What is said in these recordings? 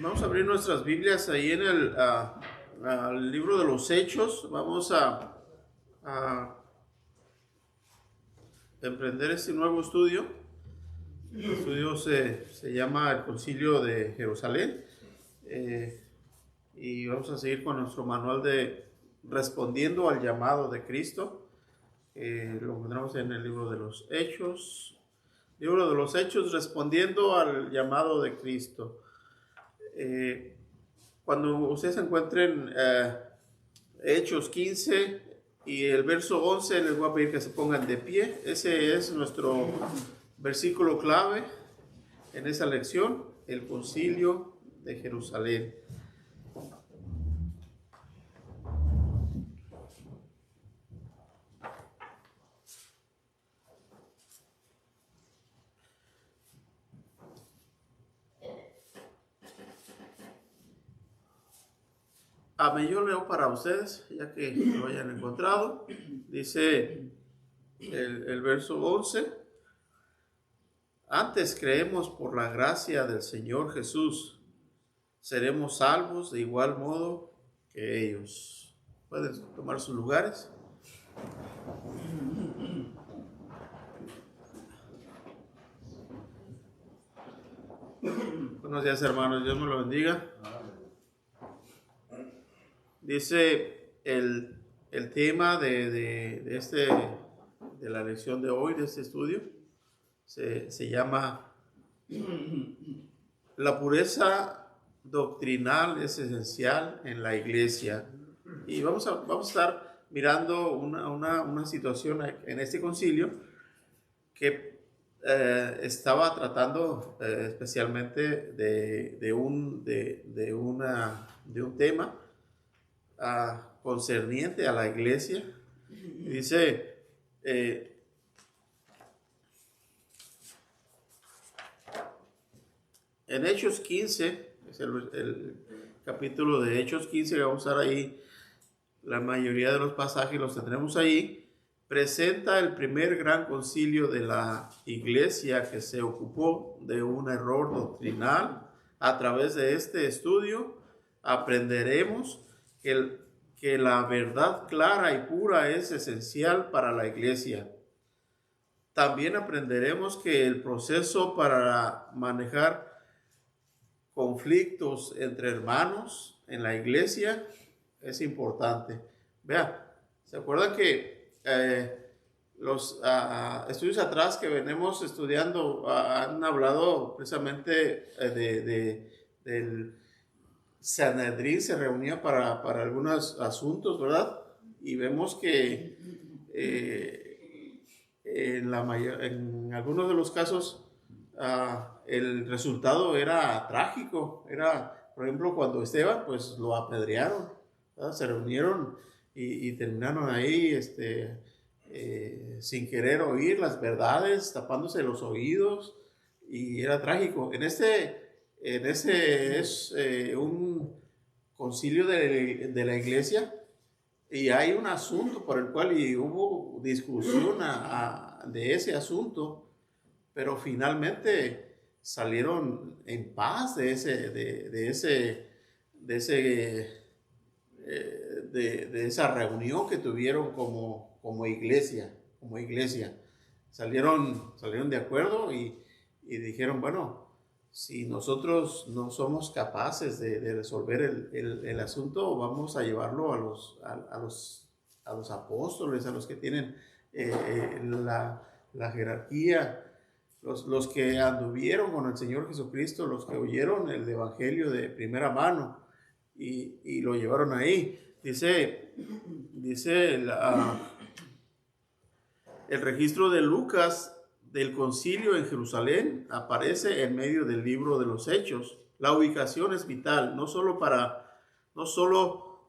Vamos a abrir nuestras Biblias ahí en al libro de los Hechos. Vamos a emprender este nuevo estudio. El estudio se llama El Concilio de Jerusalén. Y vamos a seguir con nuestro manual de Respondiendo al llamado de Cristo. Lo encontramos en el libro de los Hechos. Libro de los Hechos, respondiendo al llamado de Cristo. Cuando ustedes encuentren Hechos 15 y el verso 11, les voy a pedir que se pongan de pie. Ese es nuestro versículo clave en esa lección, el Concilio de Jerusalén. Yo leo para ustedes, ya que lo hayan encontrado. Dice el verso 11: Antes creemos por la gracia del Señor Jesús, seremos salvos de igual modo que ellos. Pueden tomar sus lugares. Buenos días, hermanos, Dios me lo bendiga. Dice el tema de la lección de hoy, de este estudio, se llama La pureza doctrinal es esencial en la iglesia. Y vamos a estar mirando una situación en este concilio que estaba tratando especialmente de un tema concerniente a la iglesia. Dice en Hechos 15, es el capítulo de Hechos 15, vamos a usar ahí la mayoría de los pasajes, los tendremos ahí. Presenta el primer gran concilio de la iglesia que se ocupó de un error doctrinal. A través de este estudio aprenderemos que la verdad clara y pura es esencial para la iglesia. También aprenderemos que el proceso para manejar conflictos entre hermanos en la iglesia es importante. Vea, ¿se acuerdan que los estudios atrás que venimos estudiando han hablado precisamente del Sanedrín? Se reunía para algunos asuntos, ¿verdad? Y vemos que en algunos de los casos el resultado era trágico. Era, por ejemplo, cuando Esteban, pues lo apedrearon, ¿verdad? Se reunieron y terminaron ahí sin querer oír las verdades, tapándose los oídos, y era trágico. En ese es un concilio de la iglesia, y hay un asunto por el cual hubo discusión de ese asunto, pero finalmente salieron en paz de esa reunión que tuvieron como iglesia. Salieron de acuerdo y dijeron, bueno, si nosotros no somos capaces de resolver el asunto, vamos a llevarlo a los apóstoles, a los que tienen la jerarquía, los que anduvieron con el Señor Jesucristo, los que oyeron el evangelio de primera mano y lo llevaron ahí. Dice el registro de Lucas del concilio en Jerusalén aparece en medio del libro de los Hechos. La ubicación es vital, no solo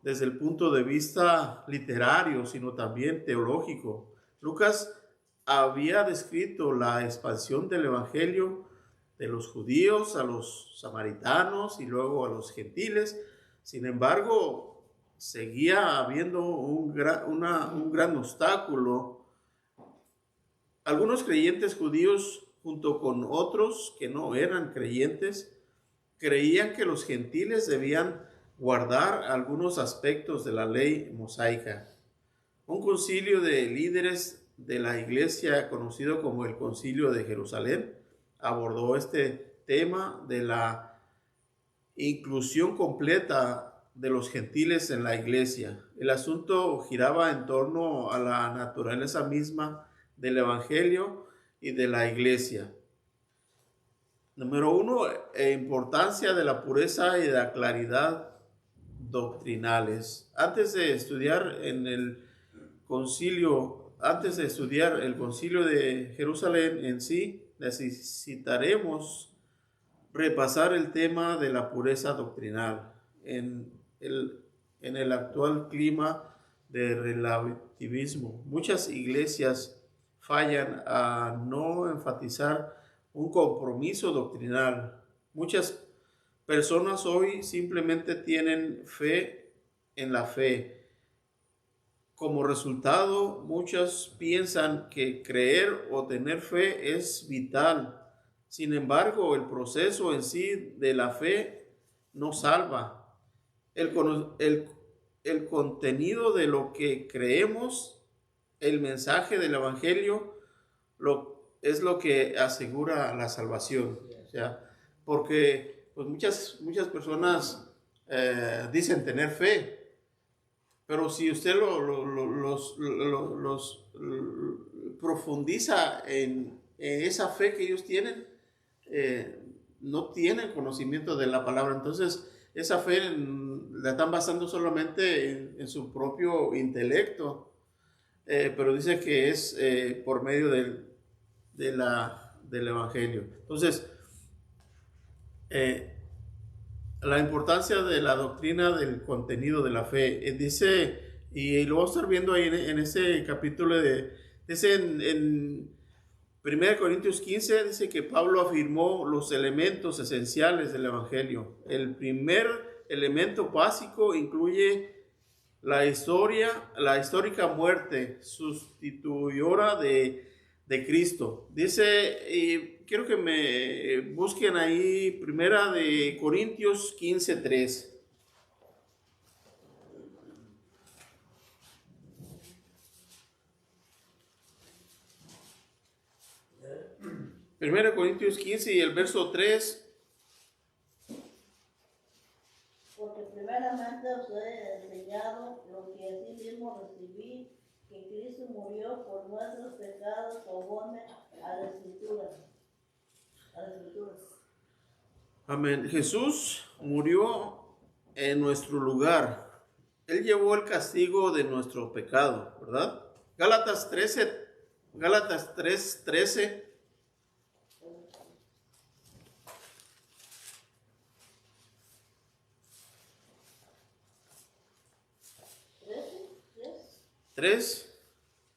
desde el punto de vista literario, sino también teológico. Lucas había descrito la expansión del evangelio de los judíos a los samaritanos y luego a los gentiles. Sin embargo, seguía habiendo un gran obstáculo. Algunos creyentes judíos, junto con otros que no eran creyentes, creían que los gentiles debían guardar algunos aspectos de la ley mosaica. Un concilio de líderes de la iglesia, conocido como el Concilio de Jerusalén, abordó este tema de la inclusión completa de los gentiles en la iglesia. El asunto giraba en torno a la naturaleza misma del evangelio y de la iglesia. Número uno, importancia de la pureza y de la claridad doctrinales. Antes de estudiar el concilio de Jerusalén en sí, necesitaremos repasar el tema de la pureza doctrinal en el actual clima de relativismo. Muchas iglesias fallan a no enfatizar un compromiso doctrinal. Muchas personas hoy simplemente tienen fe en la fe. Como resultado, muchos piensan que creer o tener fe es vital. Sin embargo, el proceso en sí de la fe no salva. El contenido de lo que creemos, el mensaje del Evangelio, es lo que asegura la salvación. O sea, porque pues muchas personas dicen tener fe, pero si usted los profundiza en esa fe que ellos tienen, no tienen conocimiento de la palabra. Entonces, esa fe la están basando solamente en su propio intelecto, pero dice que es por medio del Evangelio. Entonces, la importancia de la doctrina del contenido de la fe. Dice, y lo vamos a estar viendo ahí en ese capítulo dice en 1 Corintios 15, dice que Pablo afirmó los elementos esenciales del Evangelio. El primer elemento básico incluye la histórica muerte sustituidora de Cristo. Dice, y quiero que me busquen ahí, primera de Corintios 15:3. Primera de Corintios 15 y el verso 3. Porque primeramente os he enseñado lo que asimismo recibí, que Cristo murió por nuestros pecados conforme a la Escritura. Amén. Jesús murió en nuestro lugar. Él llevó el castigo de nuestro pecado, ¿verdad? Gálatas 3:13.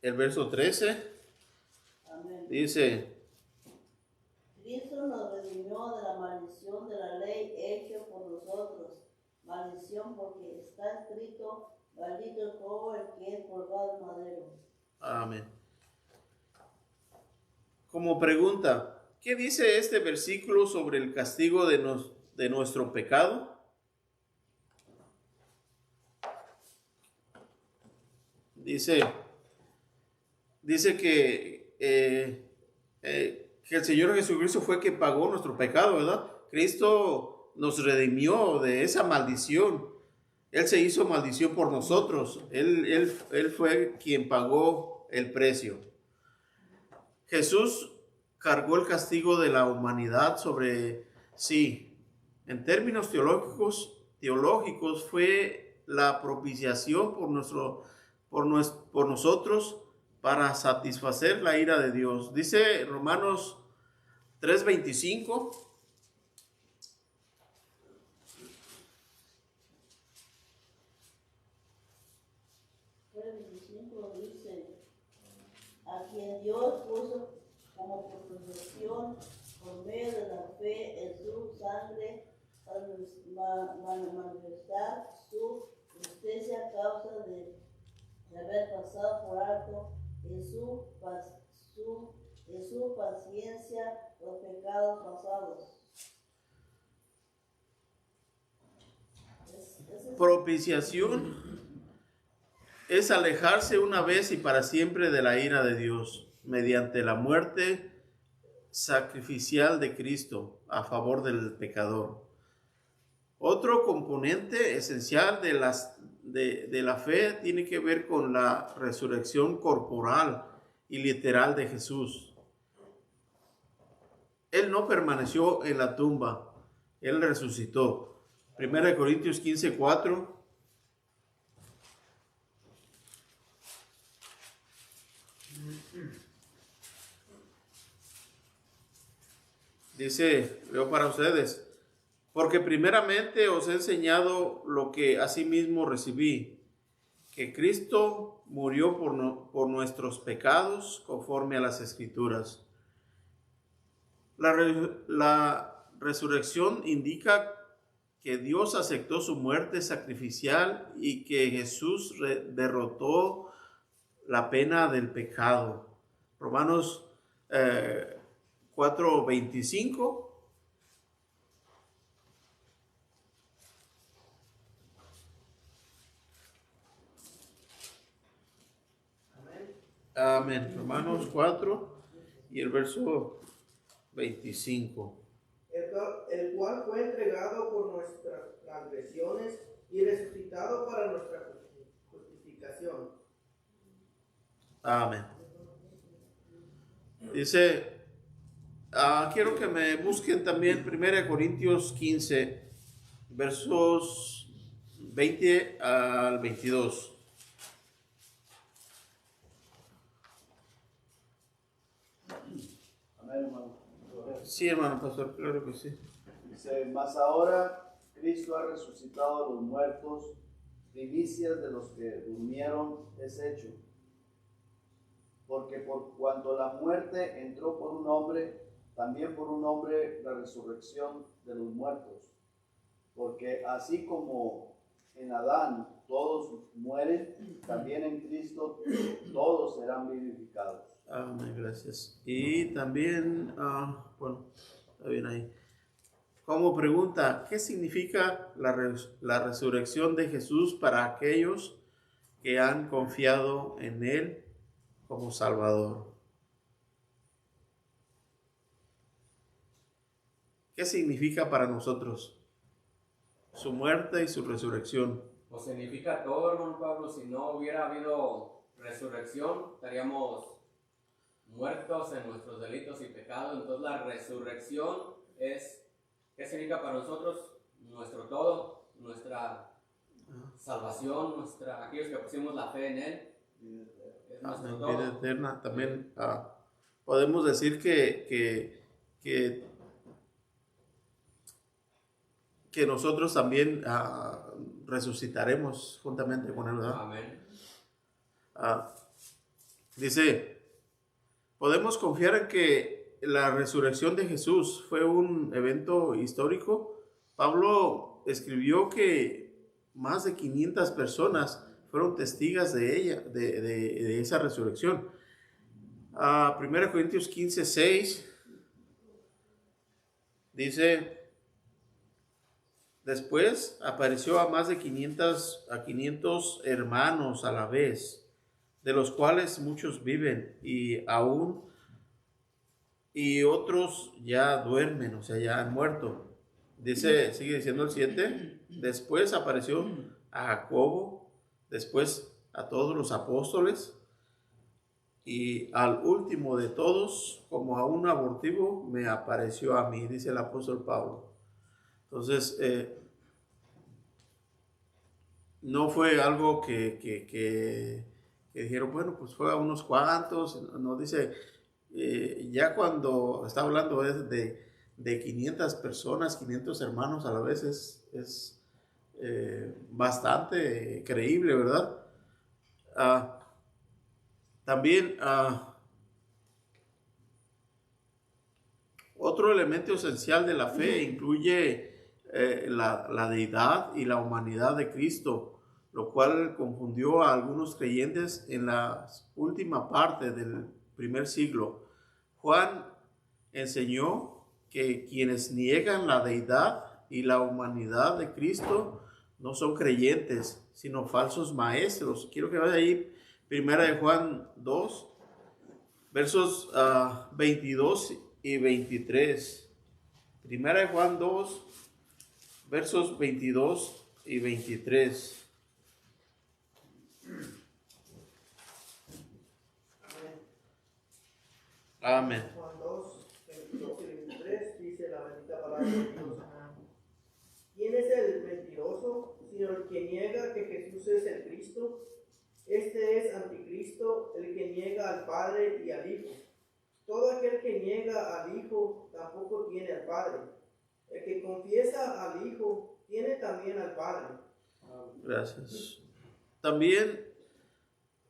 El verso 13. Amén. Dice: Cristo nos redimió de la maldición de la ley hecha por nosotros. Maldición porque está escrito, maldito todo el que es colgado en madero. Amén. Como pregunta, ¿qué dice este versículo sobre el castigo de nuestro pecado? Dice que el Señor Jesucristo fue quien pagó nuestro pecado, ¿verdad? Cristo nos redimió de esa maldición. Él se hizo maldición por nosotros. Él fue quien pagó el precio. Jesús cargó el castigo de la humanidad sobre sí. En términos teológicos fue la propiciación por nosotros para satisfacer la ira de Dios. Dice Romanos 3:25. Dice, a quien Dios puso como propiciación por medio de la fe en su sangre para manifestar su justicia a causa de haber pasado por alto en su paciencia los pecados pasados. Propiciación es alejarse una vez y para siempre de la ira de Dios mediante la muerte sacrificial de Cristo a favor del pecador. Otro componente esencial de la fe tiene que ver con la resurrección corporal y literal de Jesús. Él no permaneció en la tumba, Él resucitó. 1 Corintios 15:4. Dice, leo para ustedes, porque primeramente os he enseñado lo que asimismo recibí, que Cristo murió por nuestros pecados conforme a las Escrituras. La resurrección indica que Dios aceptó su muerte sacrificial y que Jesús derrotó la pena del pecado. Romanos 4:25. Amén. Romanos 4 y el verso 25. El cual fue entregado por nuestras transgresiones y resucitado para nuestra justificación. Amén. Dice, quiero que me busquen también 1 Corintios 15, versos 20 al 22. Amén, hermano. Sí, hermano pastor, claro que sí. Dice, mas ahora Cristo ha resucitado a los muertos, primicias de los que durmieron es hecho. Porque por cuanto la muerte entró por un hombre, también por un hombre la resurrección de los muertos. Porque así como en Adán todos mueren, también en Cristo todos serán vivificados. Amén, gracias. Y también, bueno, está bien ahí. Como pregunta, ¿qué significa la resurrección de Jesús para aquellos que han confiado en Él como Salvador? ¿Qué significa para nosotros su muerte y su resurrección? Pues significa todo, hermano Pablo. Si no hubiera habido resurrección, estaríamos muertos en nuestros delitos y pecados. Entonces la resurrección es, ¿qué significa para nosotros? Nuestro todo, nuestra salvación, aquellos que pusimos la fe en Él. Es nuestro todo. Vida eterna. También podemos decir que nosotros también resucitaremos juntamente con Él, ¿verdad? Amén. Dice, podemos confiar en que la resurrección de Jesús fue un evento histórico. Pablo escribió que más de 500 personas fueron testigos de ella, de esa resurrección. 1 Corintios 15:6 dice, después apareció a más de 500 hermanos a la vez, de los cuales muchos viven y otros ya duermen, o sea, ya han muerto. Dice, sigue diciendo el 7, después apareció a Jacobo, después a todos los apóstoles y al último de todos, como a un abortivo, me apareció a mí, dice el apóstol Pablo. Entonces, no fue algo que dijeron, bueno, pues fue a unos cuantos. No dice, ya cuando está hablando de 500 personas, 500 hermanos a la vez, es bastante creíble, ¿verdad? También otro elemento esencial de la fe incluye la deidad y la humanidad de Cristo, lo cual confundió a algunos creyentes en la última parte del primer siglo. Juan enseñó que quienes niegan la deidad y la humanidad de Cristo no son creyentes, sino falsos maestros. Quiero que vaya ahí, Primera de Juan 2, versos 22 y 23. Primera de Juan 2, versos 22 y 23. Amén. Juan 2, 22 y 23 dice la bendita palabra de Dios. ¿Quién es el mentiroso, sino el que niega que Jesús es el Cristo? Este es anticristo, el que niega al Padre y al Hijo. Todo aquel que niega al Hijo tampoco tiene al Padre. El que confiesa al Hijo tiene también al Padre. Gracias. También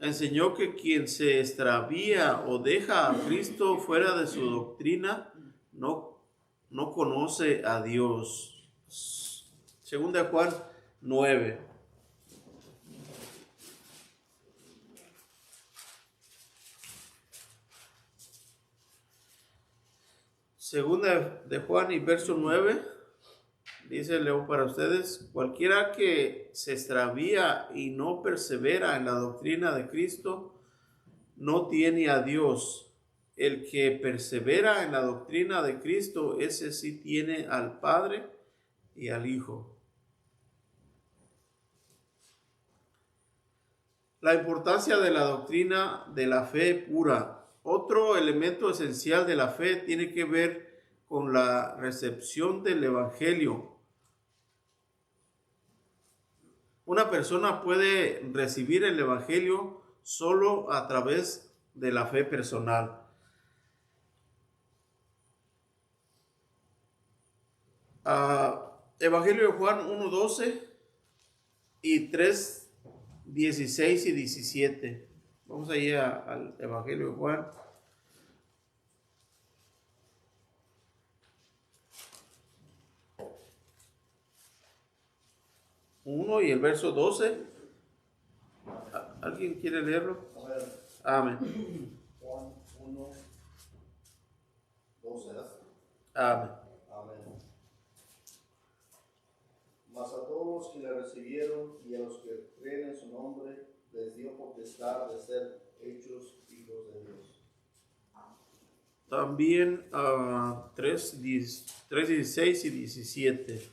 enseñó que quien se extravía o deja a Cristo fuera de su doctrina no conoce a Dios. Segunda de Juan 9. Segunda de Juan y verso 9, dice, leo para ustedes: cualquiera que se extravía y no persevera en la doctrina de Cristo, no tiene a Dios. El que persevera en la doctrina de Cristo, ese sí tiene al Padre y al Hijo. La importancia de la doctrina de la fe pura. Otro elemento esencial de la fe tiene que ver con la recepción del Evangelio. Una persona puede recibir el Evangelio solo a través de la fe personal. Evangelio de Juan 1:12 y 3:16 y 17. Vamos allí al Evangelio de Juan. Uno y el verso 12. ¿Alguien quiere leerlo? A ver, Amén. Juan 1, 12. Amén. Amén. Mas a todos los que le recibieron y a los que creen en su nombre, les dio potestad de ser hechos hijos de Dios. También 3:16 y 17.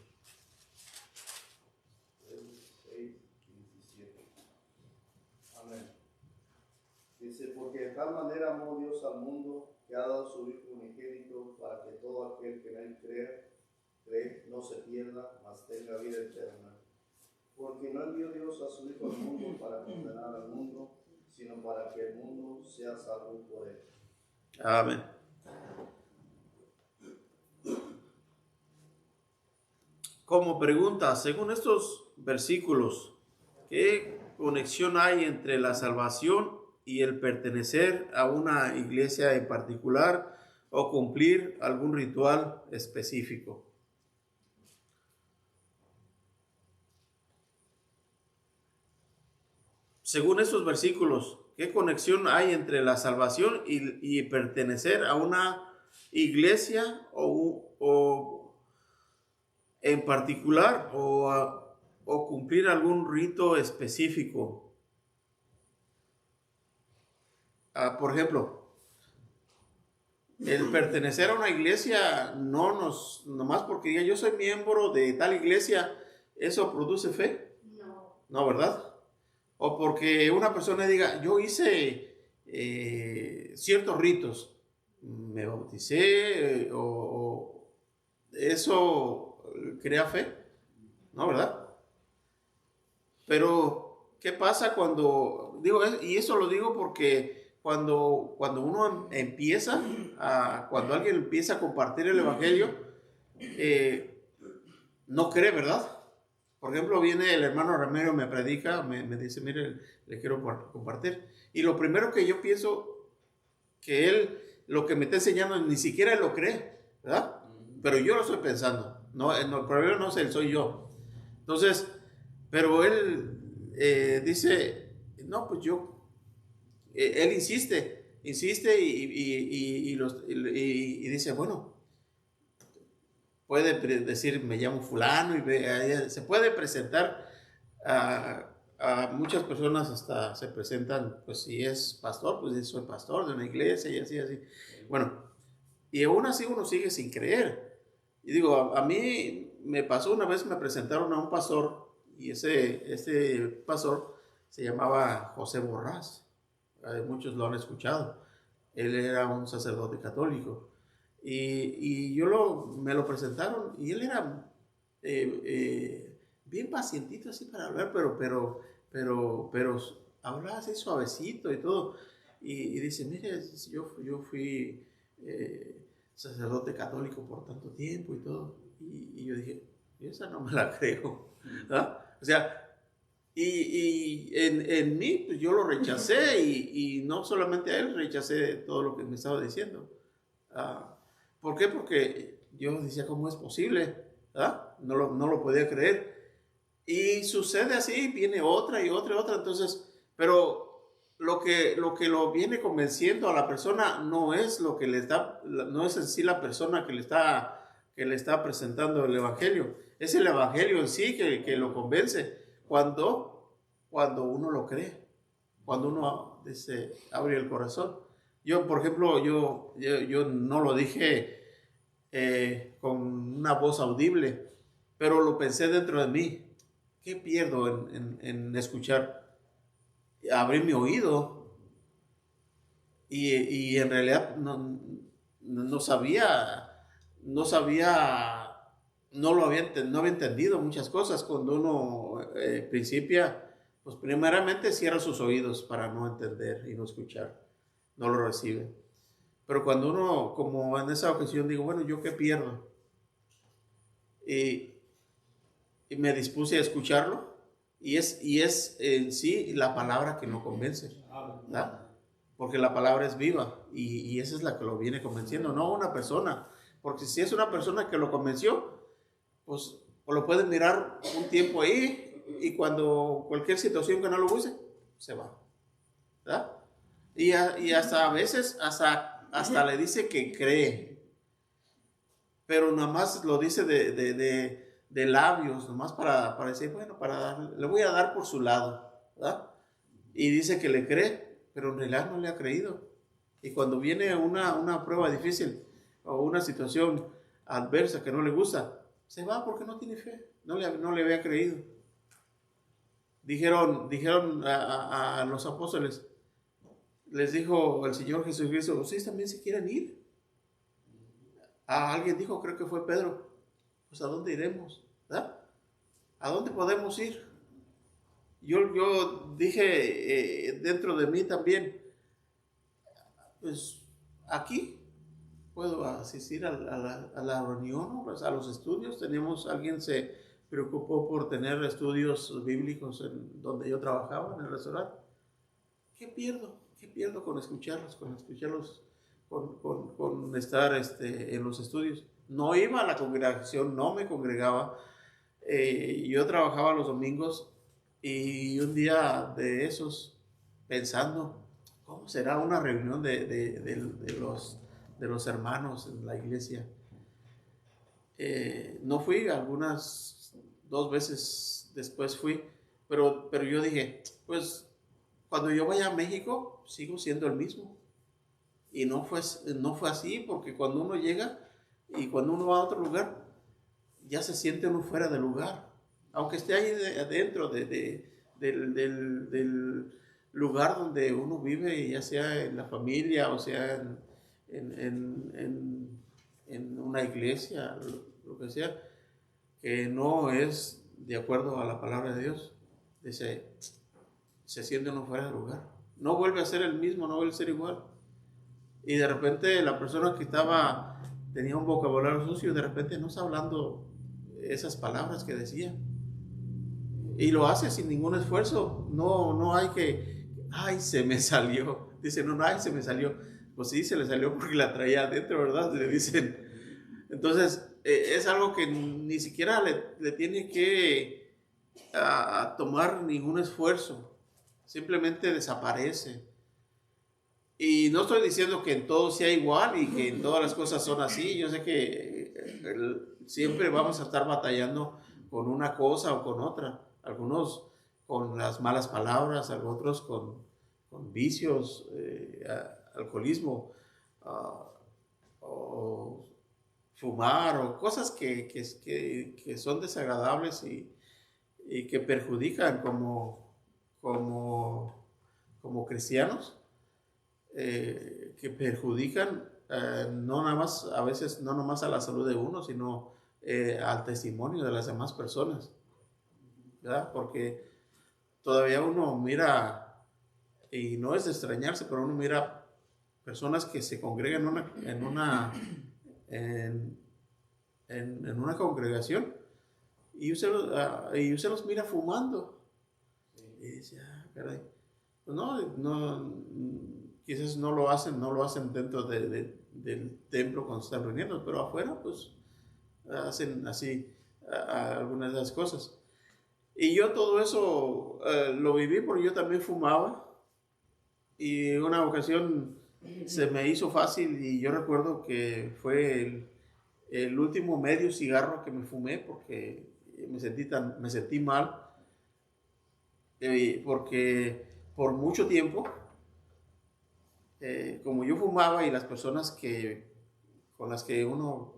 6 y 17. Amén. Dice, porque de tal manera amó Dios al mundo que ha dado su Hijo unigénito para que todo aquel que en él cree no se pierda, mas tenga vida eterna. Porque no envió Dios a su Hijo al mundo para condenar al mundo, sino para que el mundo sea salvo por él. Amén. Como pregunta, según estos versículos, ¿qué conexión hay entre la salvación y el pertenecer a una iglesia en particular o cumplir algún ritual específico? Según estos versículos, ¿qué conexión hay entre la salvación y pertenecer a una iglesia o en particular o cumplir algún rito específico? Por ejemplo, el pertenecer a una iglesia nomás porque diga yo soy miembro de tal iglesia, ¿eso produce fe? No, ¿verdad? O porque una persona diga, yo hice ciertos ritos, me bauticé, o eso crea fe, ¿no? ¿Verdad? Pero, ¿qué pasa cuando, y eso lo digo porque cuando uno empieza, cuando alguien empieza a compartir el Evangelio, no cree, ¿verdad? Por ejemplo, viene el hermano Ramiro, me predica, me dice, mire, le quiero compartir. Y lo primero que yo pienso, que él, lo que me está enseñando, ni siquiera él lo cree, ¿verdad? Pero yo lo estoy pensando. No, el problema no es él, soy yo. Entonces, pero él dice, no, pues él insiste y dice, bueno, puede decir me llamo fulano y se puede presentar A muchas personas hasta se presentan, pues si es pastor, pues soy pastor de una iglesia y así, así. Bueno, y aún así uno sigue sin creer. Y digo, a mí me pasó una vez, me presentaron a un pastor y ese pastor se llamaba José Borrás. Muchos lo han escuchado. Él era un sacerdote católico. Y me lo presentaron y él era bien pacientito así para hablar, pero hablaba así suavecito y todo. Y dice, mire, yo fui sacerdote católico por tanto tiempo y todo. Y yo dije, esa no me la creo. ¿Ah? O sea, y en mí, pues yo lo rechacé y no solamente a él, rechacé todo lo que me estaba diciendo. ¿Por qué? Porque yo decía, ¿cómo es posible? No lo podía creer. Y sucede así, viene otra y otra y otra. Entonces, pero lo que lo viene convenciendo a la persona no es lo que no es en sí la persona que le está presentando el evangelio. Es el evangelio en sí que lo convence. Cuando uno lo cree, cuando uno abre el corazón. Yo, por ejemplo, yo no lo dije con una voz audible, pero lo pensé dentro de mí. ¿Qué pierdo en escuchar? Abrir mi oído y en realidad no había entendido muchas cosas. Cuando uno principia, pues primeramente cierra sus oídos para no entender y no escuchar, no lo recibe. Pero cuando uno, como en esa ocasión, digo, bueno, ¿yo qué pierdo? Y me dispuse a escucharlo y es en sí la palabra que no convence, ¿verdad? Porque la palabra es viva y esa es la que lo viene convenciendo, no una persona, porque si es una persona que lo convenció, pues lo pueden mirar un tiempo ahí y cuando cualquier situación que no lo use, se va, ¿verdad? Y hasta a veces hasta le dice que cree, pero nada más lo dice de labios, nomás para decir, bueno, le voy a dar por su lado, ¿verdad? Y dice que le cree, pero en realidad no le ha creído. Y cuando viene una prueba difícil o una situación adversa que no le gusta, se va porque no tiene fe, no le había creído. Dijeron a los apóstoles, les dijo el Señor Jesucristo, ¿ustedes también se quieren ir? Alguien dijo, creo que fue Pedro, pues ¿a dónde iremos? ¿Verdad? ¿A dónde podemos ir? Yo dije dentro de mí también, pues aquí puedo asistir a la reunión, pues, a los estudios. Alguien se preocupó por tener estudios bíblicos en donde yo trabajaba, en el restaurante. ¿Qué pierdo? ¿Qué pierdo con escucharlos, con estar en los estudios? No iba a la congregación, no me congregaba. Yo trabajaba los domingos y un día de esos, pensando, ¿cómo será una reunión de los hermanos en la iglesia? No fui, 2 veces después fui, pero yo dije, pues cuando yo vaya a México, sigo siendo el mismo. Y no fue así, porque cuando uno llega y cuando uno va a otro lugar, ya se siente uno fuera de lugar. Aunque esté ahí adentro del lugar donde uno vive, ya sea en la familia o sea en una iglesia, lo que sea, que no es de acuerdo a la palabra de Dios, se siente uno fuera de lugar. No vuelve a ser el mismo, no vuelve a ser igual. Y de repente la persona que tenía un vocabulario sucio, de repente no está hablando esas palabras que decía. Y lo hace sin ningún esfuerzo. No hay que, ay, se me salió. Dice, no, ay, se me salió. Pues sí, se le salió porque la traía adentro, ¿verdad? Le dicen. Entonces, es algo que ni siquiera le tiene que tomar ningún esfuerzo. Simplemente desaparece. Y no estoy diciendo que en todo sea igual y que en todas las cosas son así. Yo sé que siempre vamos a estar batallando con una cosa o con otra. Algunos con las malas palabras, otros con vicios, alcoholismo, o fumar, o cosas que son desagradables y que perjudican como cristianos, que perjudican no nada más, a veces no nada más a la salud de uno, sino al testimonio de las demás personas, ¿verdad? Porque todavía uno mira, y no es de extrañarse, pero uno mira personas que se congregan en una congregación y usted los mira fumando. Y dice, caray. Pues no, quizás no lo hacen dentro del templo cuando están reuniendo, pero afuera pues hacen así algunas de las cosas. Y yo todo eso lo viví porque yo también fumaba, y en una ocasión se me hizo fácil, y yo recuerdo que fue el último medio cigarro que me fumé porque me sentí mal, porque por mucho tiempo, como yo fumaba y las personas con las que uno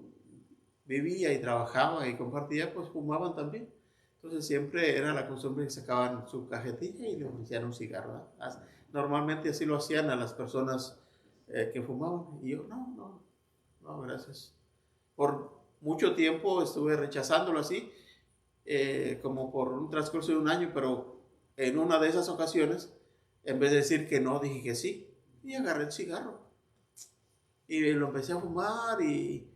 vivía y trabajaba y compartía, pues fumaban también. Entonces siempre era la costumbre que sacaban su cajetilla y le ofrecían un cigarro, ¿verdad? Normalmente así lo hacían a las personas que fumaban. Y yo, no, gracias. Por mucho tiempo estuve rechazándolo así, como por un transcurso de un año, pero en una de esas ocasiones, en vez de decir que no, dije que sí. Y agarré el cigarro. Y lo empecé a fumar y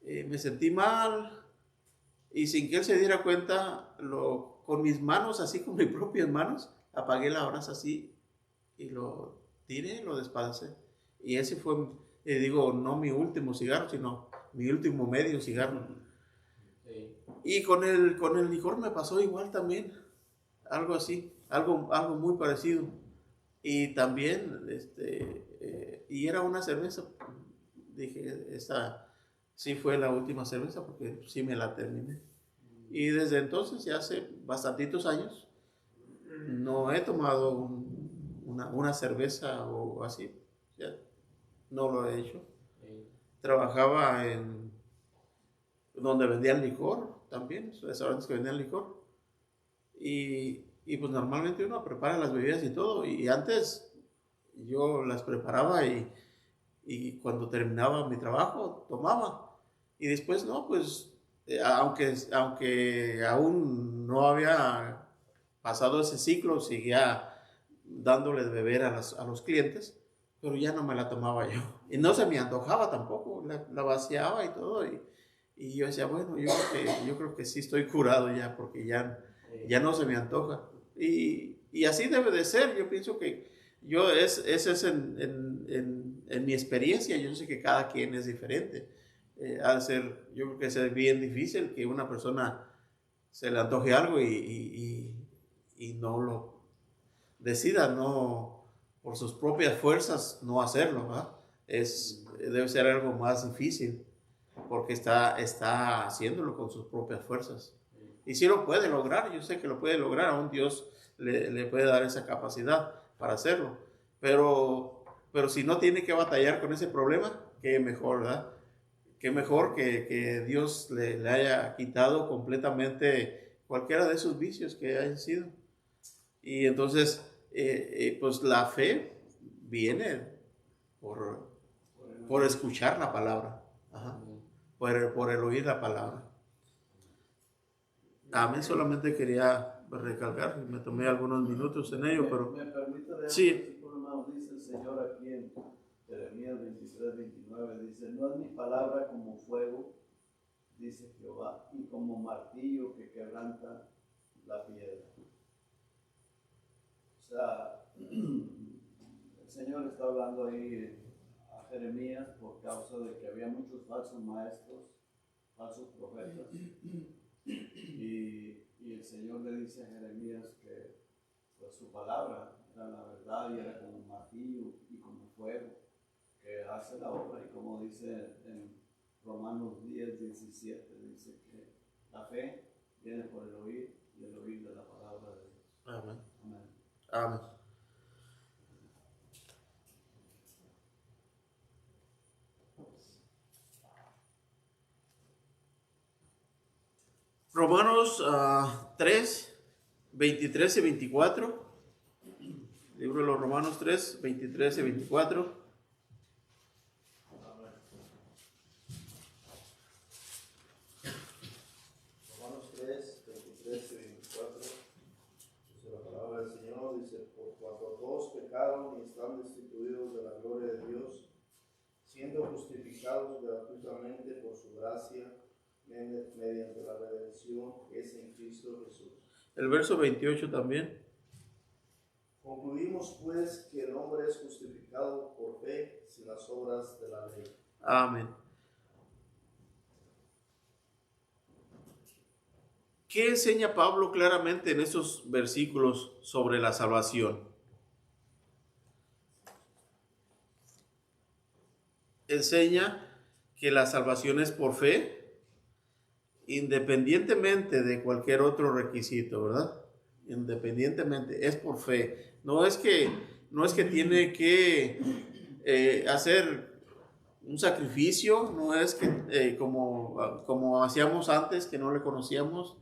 me sentí mal. Y sin que él se diera cuenta, con mis manos, así con mis propias manos, apagué la brasa así y lo tiré, lo despedacé. Y ese fue, digo, no mi último cigarro, sino mi último medio cigarro. Sí. Y con el licor me pasó igual también, algo así, algo muy parecido. Y también, y era una cerveza. Dije, esta sí fue la última cerveza porque sí me la terminé. Y desde entonces, ya hace bastantitos años, no he tomado una cerveza o así. Ya no lo he hecho. Trabajaba en donde vendían licor también, restaurantes que vendían licor. Y pues normalmente uno prepara las bebidas y todo. Y antes yo las preparaba y cuando terminaba mi trabajo tomaba. Y después no, pues aunque aún no había pasado ese ciclo, seguía dándole de beber a los clientes, pero ya no me la tomaba yo. Y no se me antojaba tampoco, la vaciaba y todo. Y yo decía, bueno, yo creo que sí estoy curado ya, porque ya no se me antoja. Y así debe de ser. Yo pienso que ese es en mi experiencia. Yo sé que cada quien es diferente. Yo creo que es bien difícil que una persona se le antoje algo y no lo decida, no, por sus propias fuerzas, no hacerlo, ¿verdad? Debe ser algo más difícil porque está haciéndolo con sus propias fuerzas. Y si lo puede lograr, yo sé que lo puede lograr, aún Dios le puede dar esa capacidad para hacerlo. Pero si no tiene que batallar con ese problema, qué mejor, ¿verdad? Qué mejor que Dios le haya quitado completamente cualquiera de esos vicios que hayan sido. Y entonces, pues la fe viene por escuchar la palabra, ajá, por el oír la palabra. Amén, solamente quería recalcar, me tomé algunos minutos en ello, pero... ¿Me permite leer sí. el versículo, hermano? Dice el Señor aquí en Jeremías 23, 29, dice, no es mi palabra como fuego, dice Jehová, y como martillo que quebranta la piedra. O sea, el Señor está hablando ahí a Jeremías por causa de que había muchos falsos maestros, falsos profetas. Y el Señor le dice a Jeremías que pues, su palabra era la verdad y era como un martillo y como fuego que hace la obra. Y como dice en Romanos 10, 17, dice que la fe viene por el oír y el oír de la palabra de Dios. Amén. Amén. Amén. Romanos 3, 23 y 24. Libro de los Romanos 3, 23 y 24. Romanos 3, 23 y 24. Dice la palabra del Señor, dice, por cuanto todos pecaron y están destituidos de la gloria de Dios, siendo justificados gratuitamente por su gracia, mediante la redención que es en Cristo Jesús. El verso 28 también. Concluimos pues que el hombre es justificado por fe sin las obras de la ley. Amén. ¿Qué enseña Pablo claramente en estos versículos sobre la salvación? Enseña que la salvación es por fe, independientemente de cualquier otro requisito, ¿verdad? Independientemente, es por fe. No es que tiene que hacer un sacrificio, no es que como hacíamos antes, que no le conocíamos.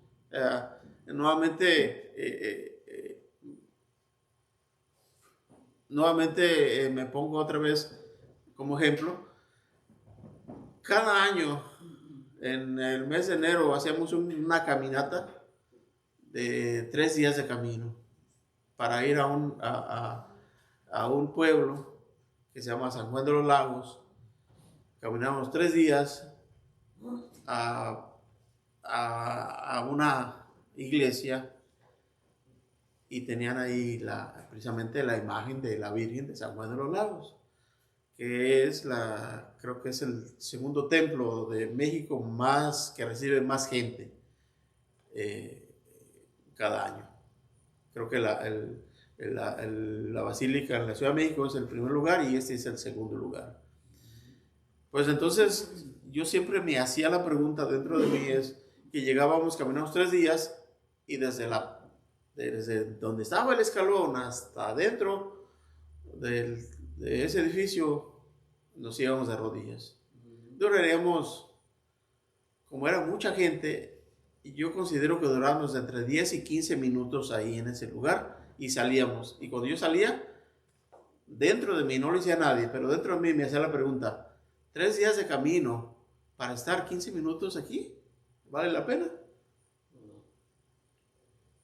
Nuevamente me pongo otra vez como ejemplo. Cada año, en el mes de enero, hacíamos una caminata de 3 días de camino para ir a un pueblo que se llama San Juan de los Lagos. Caminamos 3 días a una iglesia y tenían ahí precisamente la imagen de la Virgen de San Juan de los Lagos, que es creo que es el segundo templo de México que recibe más gente cada año. Creo que la Basílica en la Ciudad de México es el primer lugar y este es el segundo lugar. Pues entonces yo siempre me hacía la pregunta dentro de mí, es que caminamos 3 días y desde donde estaba el escalón hasta adentro de ese edificio nos íbamos de rodillas. Duraríamos, como era mucha gente, yo considero que durábamos de entre 10 y 15 minutos ahí en ese lugar y salíamos. Y cuando yo salía, dentro de mí, no lo decía a nadie, pero dentro de mí me hacía la pregunta, 3 días de camino para estar 15 minutos aquí, ¿vale la pena?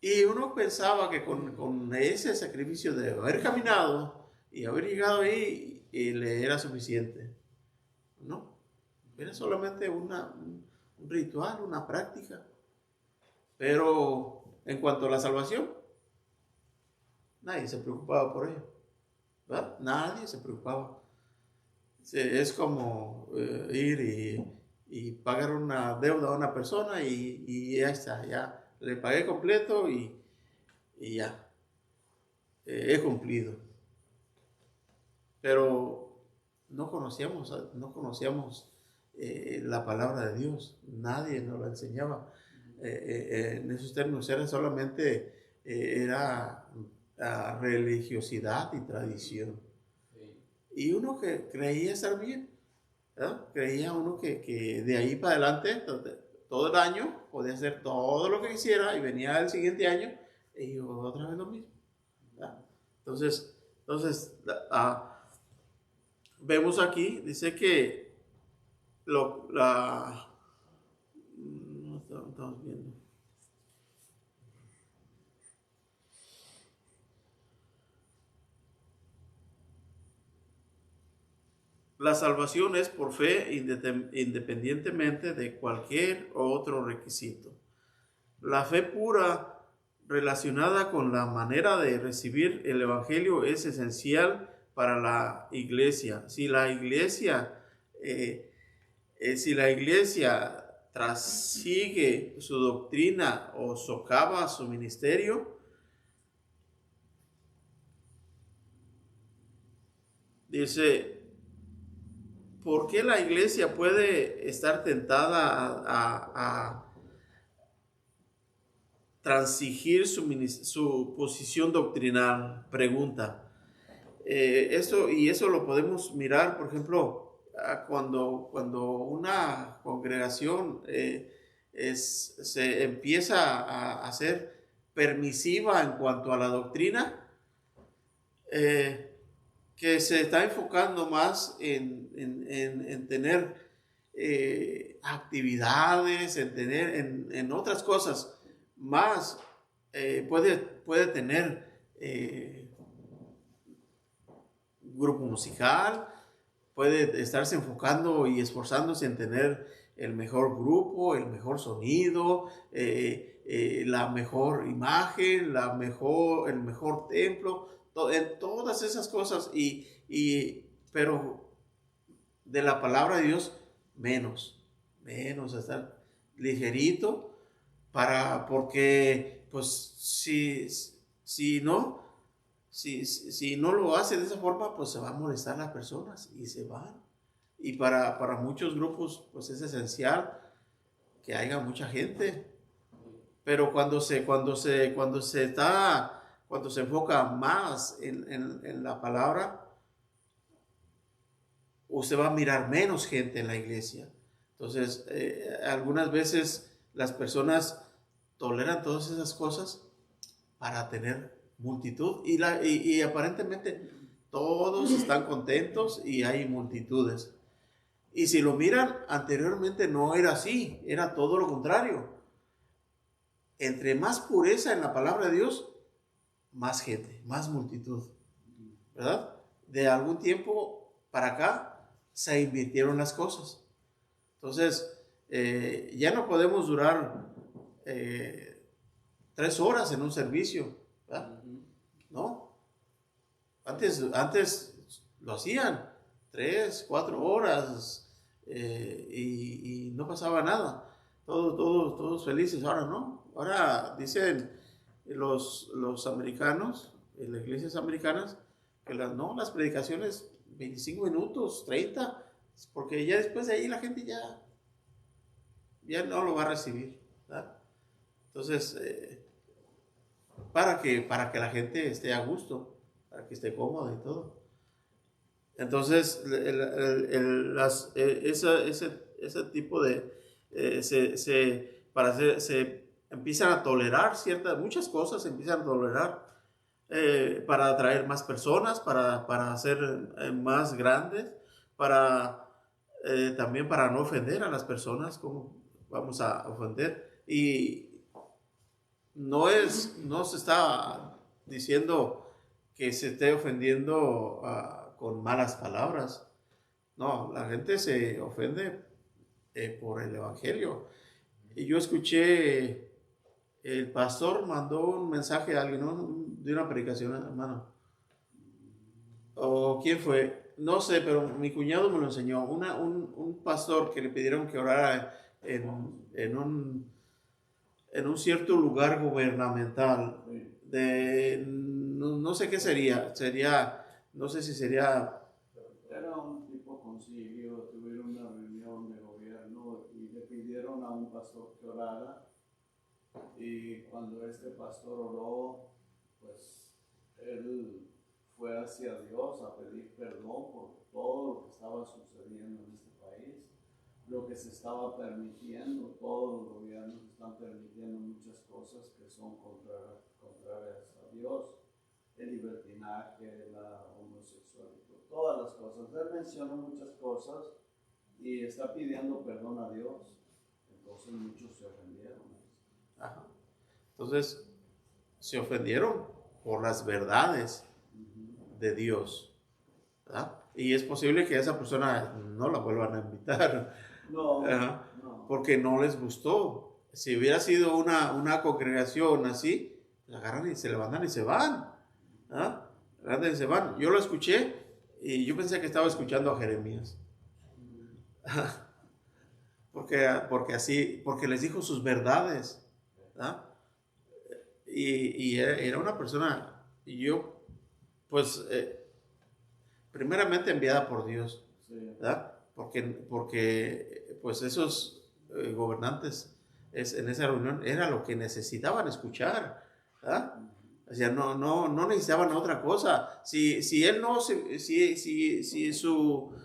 Y uno pensaba que con ese sacrificio de haber caminado y haber llegado ahí, le era suficiente. No, era solamente un ritual, una práctica. Pero en cuanto a la salvación, nadie se preocupaba por ello, ¿verdad? Nadie se preocupaba. Es como ir y pagar una deuda a una persona y ya está, ya le pagué completo y ya, he cumplido. Pero no conocíamos la palabra de Dios, nadie nos la enseñaba. En esos términos era solamente religiosidad y tradición. Y uno que creía estar bien, ¿verdad? Creía uno que de ahí para adelante, todo el año, podía hacer todo lo que quisiera y venía el siguiente año y otra vez lo mismo, ¿verdad? Entonces vemos aquí, dice que no estamos viendo. La salvación es por fe independientemente de cualquier otro requisito. La fe pura relacionada con la manera de recibir el Evangelio es esencial para la iglesia. Si la iglesia trasigue su doctrina o socava su ministerio, dice, ¿por qué la iglesia puede estar tentada transigir su posición doctrinal. Pregunta. Eso lo podemos mirar, por ejemplo, cuando una congregación se empieza a ser permisiva en cuanto a la doctrina, que se está enfocando más en tener actividades, en otras cosas más, puede tener grupo musical, puede estarse enfocando y esforzándose en tener el mejor grupo, el mejor sonido, la mejor imagen, el mejor templo, en todas esas cosas, pero de la palabra de Dios menos, estar ligerito, porque pues si no lo hace de esa forma, pues se va a molestar las personas y se van. Y para muchos grupos, pues es esencial que haya mucha gente. Pero cuando se enfoca más en la palabra, usted va a mirar menos gente en la iglesia. Entonces, algunas veces las personas toleran todas esas cosas para tener multitud y aparentemente todos están contentos y hay multitudes. Y si lo miran, anteriormente no era así, era todo lo contrario. Entre más pureza en la palabra de Dios, más gente, más multitud, ¿verdad? De algún tiempo para acá se invirtieron las cosas. Entonces, ya no podemos durar 3 horas en un servicio, ¿verdad? ¿No? Antes lo hacían 3, 4 horas y no pasaba nada. Todos felices. Ahora no. Ahora dicen los americanos, en las iglesias americanas, que las predicaciones 25 minutos, 30, porque ya después de ahí la gente ya no lo va a recibir, ¿verdad? Entonces, para que la gente esté a gusto, para que esté cómoda y todo. Entonces, ese tipo de se empiezan a tolerar muchas cosas, se empiezan a tolerar para atraer más personas, para hacer más grandes, también para no ofender a las personas, como vamos a ofender. Y no se está diciendo que se esté ofendiendo con malas palabras. No, la gente se ofende por el evangelio. Y yo escuché, el pastor mandó un mensaje a alguien, ¿no? De una predicación, hermano. ¿O quién fue? No sé, pero mi cuñado me lo enseñó. Un pastor que le pidieron que orara en un cierto lugar gubernamental. No sé qué sería. No sé si sería... Era un tipo concilio, tuvieron una reunión de gobierno y le pidieron a un pastor que orara. Y cuando este pastor oró, pues él fue hacia Dios a pedir perdón por todo lo que estaba sucediendo en este país, lo que se estaba permitiendo. Todos los gobiernos están permitiendo muchas cosas que son contrarias a Dios, el libertinaje, la homosexualidad, todas las cosas. Él mencionó muchas cosas y está pidiendo perdón a Dios. Entonces muchos se ofendieron. Ajá. Entonces, se ofendieron por las verdades de Dios, ¿verdad? Y es posible que a esa persona no la vuelvan a invitar. No. Porque no les gustó. Si hubiera sido una congregación así, la agarran y se levantan y se van. Levantan y se van. Yo lo escuché y yo pensé que estaba escuchando a Jeremías. Porque les dijo sus verdades, ¿verdad? Y era una persona, pues, primeramente enviada por Dios, ¿verdad? Porque pues esos gobernantes en esa reunión era lo que necesitaban escuchar, ¿verdad? O sea, no necesitaban otra cosa. Si él no, si su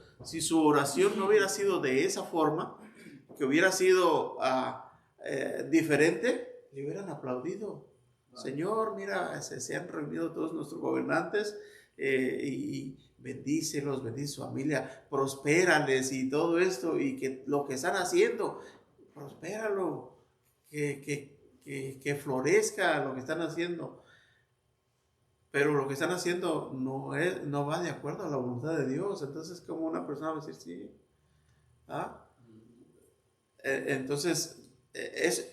oración no hubiera sido de esa forma, que hubiera sido diferente, le hubieran aplaudido. Señor, mira, se han reunido todos nuestros gobernantes y bendícelos, bendice su familia, prospérales y todo esto, y que lo que están haciendo, prospéralo, que florezca lo que están haciendo. Pero lo que están haciendo no va de acuerdo a la voluntad de Dios. Entonces, como una persona va a decir, sí. Entonces,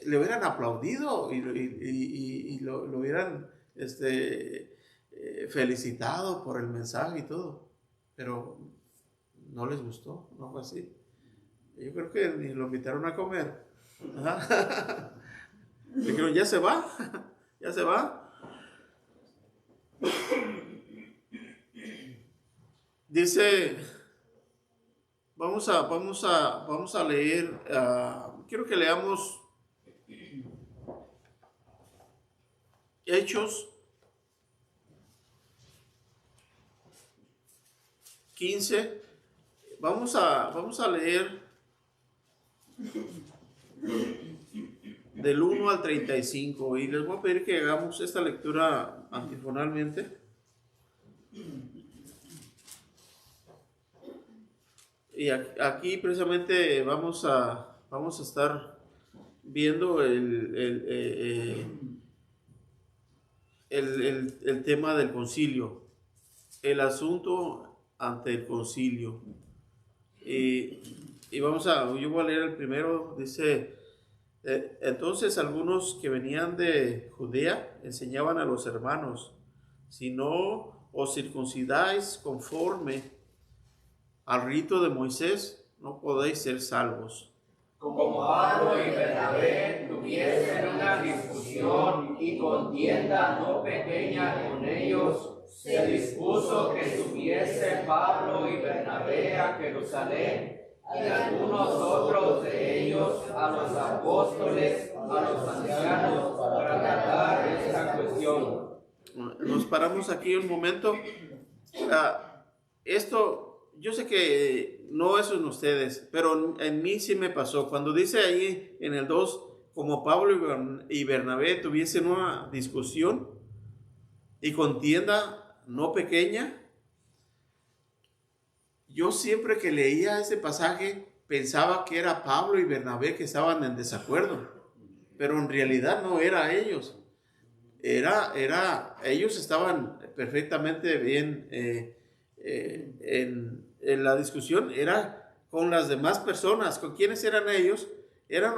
le hubieran aplaudido y lo hubieran felicitado por el mensaje y todo. Pero no les gustó, no fue así. Yo creo que ni lo invitaron a comer. Dijeron, ya se va, ya se va. Dice, vamos a leer, quiero que leamos Hechos 15. Vamos a leer del 1 al 35 y les voy a pedir que hagamos esta lectura antifonalmente. Y aquí precisamente vamos a estar viendo el tema del concilio, el asunto ante el concilio. Y yo voy a leer el primero. Dice, entonces algunos que venían de Judea enseñaban a los hermanos, si no os circuncidáis conforme al rito de Moisés, no podéis ser salvos. Como Pablo y Bernabé tuviesen una discusión y contienda no pequeña con ellos, se dispuso que subiese Pablo y Bernabé a Jerusalén, y algunos otros de ellos a los apóstoles, a los ancianos, para tratar esta cuestión. Nos paramos aquí un momento. Esto, yo sé que no eso en ustedes, pero en mí sí me pasó. Cuando dice ahí en el 2, como Pablo y Bernabé tuviesen una discusión y contienda no pequeña, yo siempre que leía ese pasaje pensaba que era Pablo y Bernabé que estaban en desacuerdo, pero en realidad no era ellos. Ellos estaban perfectamente bien en la discusión, era con las demás personas. ¿Con quiénes eran ellos? Eran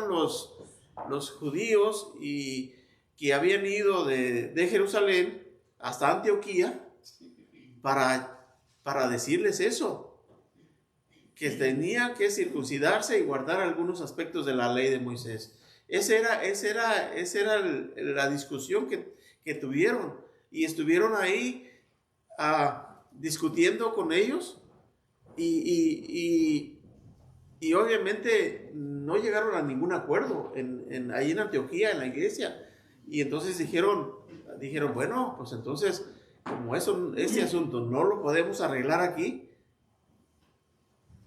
los judíos y que habían ido de Jerusalén hasta Antioquía para decirles eso, que tenía que circuncidarse y guardar algunos aspectos de la ley de Moisés. Esa era la discusión que tuvieron, y estuvieron ahí discutiendo con ellos y obviamente no llegaron a ningún acuerdo ahí en Antioquía, en la iglesia. Y entonces dijeron, bueno, pues entonces, como este asunto no lo podemos arreglar aquí,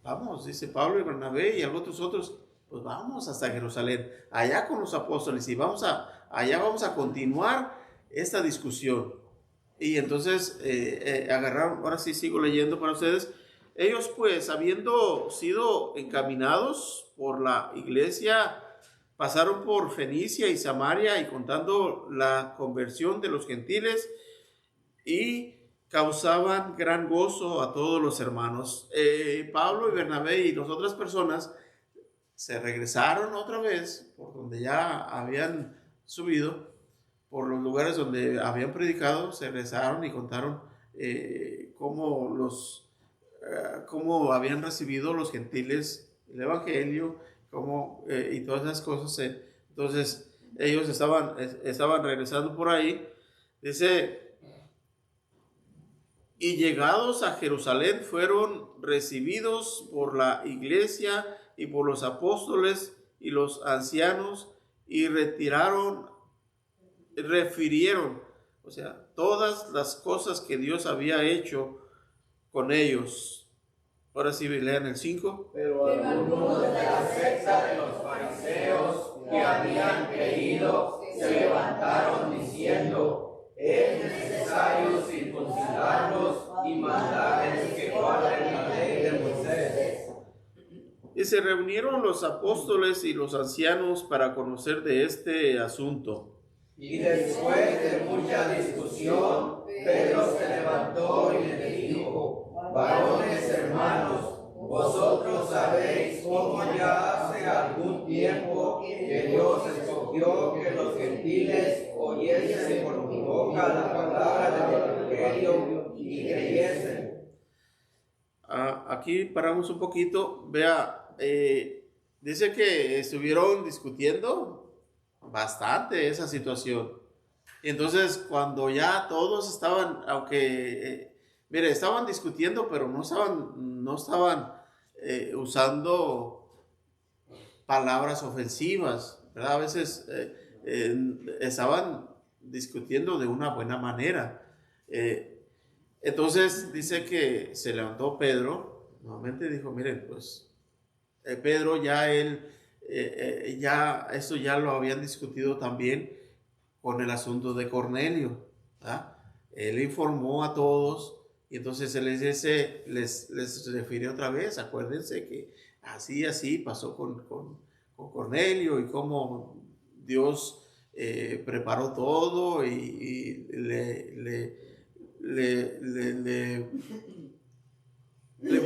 vamos, dice Pablo y Bernabé y algunos otros, pues vamos hasta Jerusalén, allá con los apóstoles, y allá vamos a continuar esta discusión. Y entonces agarraron, ahora sí sigo leyendo para ustedes. Ellos pues, habiendo sido encaminados por la iglesia, pasaron por Fenicia y Samaria y contando la conversión de los gentiles, y causaban gran gozo a todos los hermanos. Pablo y Bernabé y las otras personas se regresaron otra vez por donde ya habían subido, por los lugares donde habían predicado. Se regresaron y contaron cómo habían recibido los gentiles el evangelio, y todas esas cosas. Entonces ellos estaban regresando por ahí. Dice, y llegados a Jerusalén fueron recibidos por la iglesia y por los apóstoles, y los ancianos y refirieron, o sea, todas las cosas que Dios había hecho con ellos. Ahora sí, lean el 5. Pero Algunos de la secta de los fariseos que habían creído se levantaron diciendo: es necesario circuncidarlos y mandarles que guarden la ley de Moisés. Y se reunieron los apóstoles y los ancianos para conocer de este asunto. Y después de mucha discusión, Pedro se levantó y les dijo: varones hermanos, vosotros sabéis cómo ya hace algún tiempo que Dios escogió que los gentiles oyesen por mi boca la palabra del Evangelio y creyesen. Aquí paramos un poquito. Vea, dice que estuvieron discutiendo bastante esa situación. Y entonces cuando ya todos estaban, aunque, mire, estaban discutiendo, pero no estaban usando palabras ofensivas, ¿verdad? A veces estaban discutiendo de una buena manera. Entonces dice que se levantó Pedro, nuevamente dijo, miren, pues Pedro eso ya lo habían discutido también con el asunto de Cornelio, ¿verdad? Él informó a todos y entonces él les refirió otra vez, acuérdense que así pasó con Cornelio y cómo Dios preparó todo y le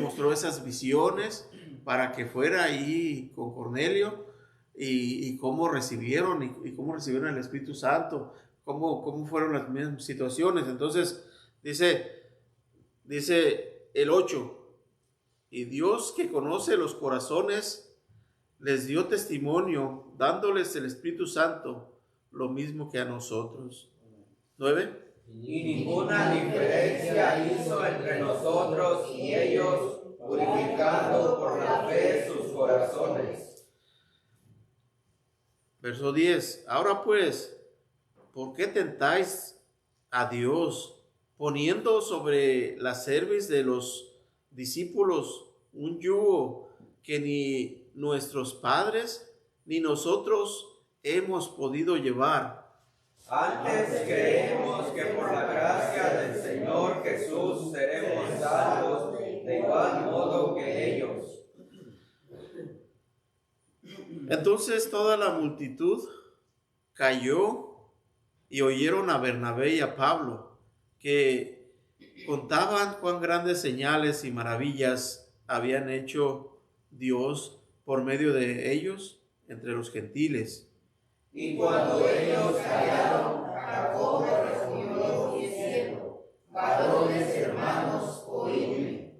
mostró esas visiones para que fuera ahí con Cornelio y cómo recibieron y cómo recibieron el Espíritu Santo, cómo fueron las mismas situaciones. Entonces dice el 8, y Dios que conoce los corazones les dio testimonio dándoles el Espíritu Santo, lo mismo que a nosotros. 9. Y ninguna diferencia hizo entre nosotros y ellos, purificando por la fe sus corazones. Verso 10. Ahora pues, ¿por qué tentáis a Dios, poniendo sobre la cerviz de los discípulos un yugo que ni nuestros padres ni nosotros hemos podido llevar? Antes creemos que por la gracia del Señor Jesús seremos salvos de igual modo que ellos. Entonces toda la multitud cayó y oyeron a Bernabé y a Pablo, que contaban cuán grandes señales y maravillas habían hecho Dios por medio de ellos entre los gentiles. Y cuando ellos callaron, Jacobo respondió diciendo: varones hermanos, oídme.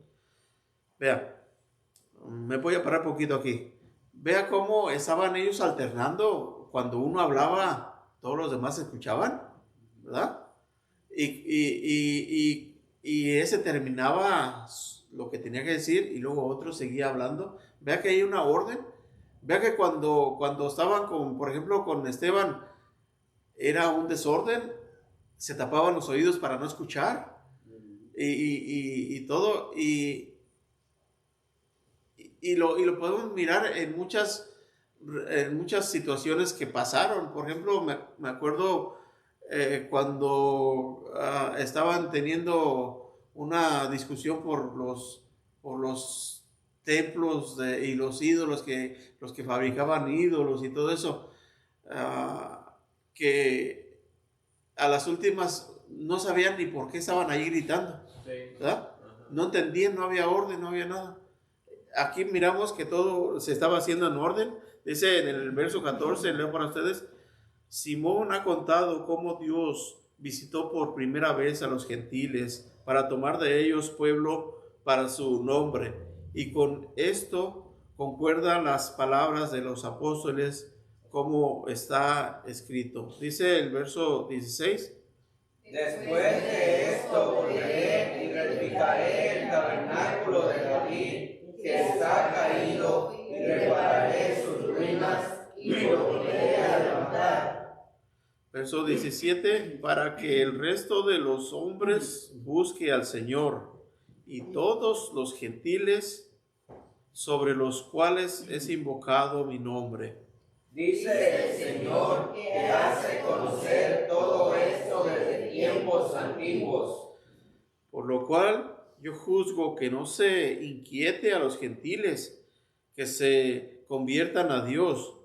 Vea, me voy a parar un poquito aquí. Vea cómo estaban ellos alternando. Cuando uno hablaba, todos los demás escuchaban, ¿verdad? Y ese terminaba lo que tenía que decir y luego otro seguía hablando. Vea que hay una orden. Vea que cuando estaban por ejemplo, con Esteban, era un desorden, se tapaban los oídos para no escuchar y todo, y lo podemos mirar en muchas situaciones que pasaron. Por ejemplo, me acuerdo cuando estaban teniendo una discusión por los templos y los ídolos, los que fabricaban ídolos y todo eso, que a las últimas no sabían ni por qué estaban ahí gritando, ¿verdad? No entendían, no había orden, no había nada. Aquí miramos que todo se estaba haciendo en orden. Dice en el verso 14, leo para ustedes: Simón ha contado cómo Dios visitó por primera vez a los gentiles para tomar de ellos pueblo para su nombre. Y con esto concuerdan las palabras de los apóstoles como está escrito. Dice el verso 16. Después de esto volveré y reedificaré el tabernáculo de David que está caído y repararé sus ruinas Verso 17, para que el resto de los hombres busque al Señor y todos los gentiles sobre los cuales es invocado mi nombre. Dice el Señor que hace conocer todo esto desde tiempos antiguos. Por lo cual yo juzgo que no se inquiete a los gentiles que se conviertan a Dios,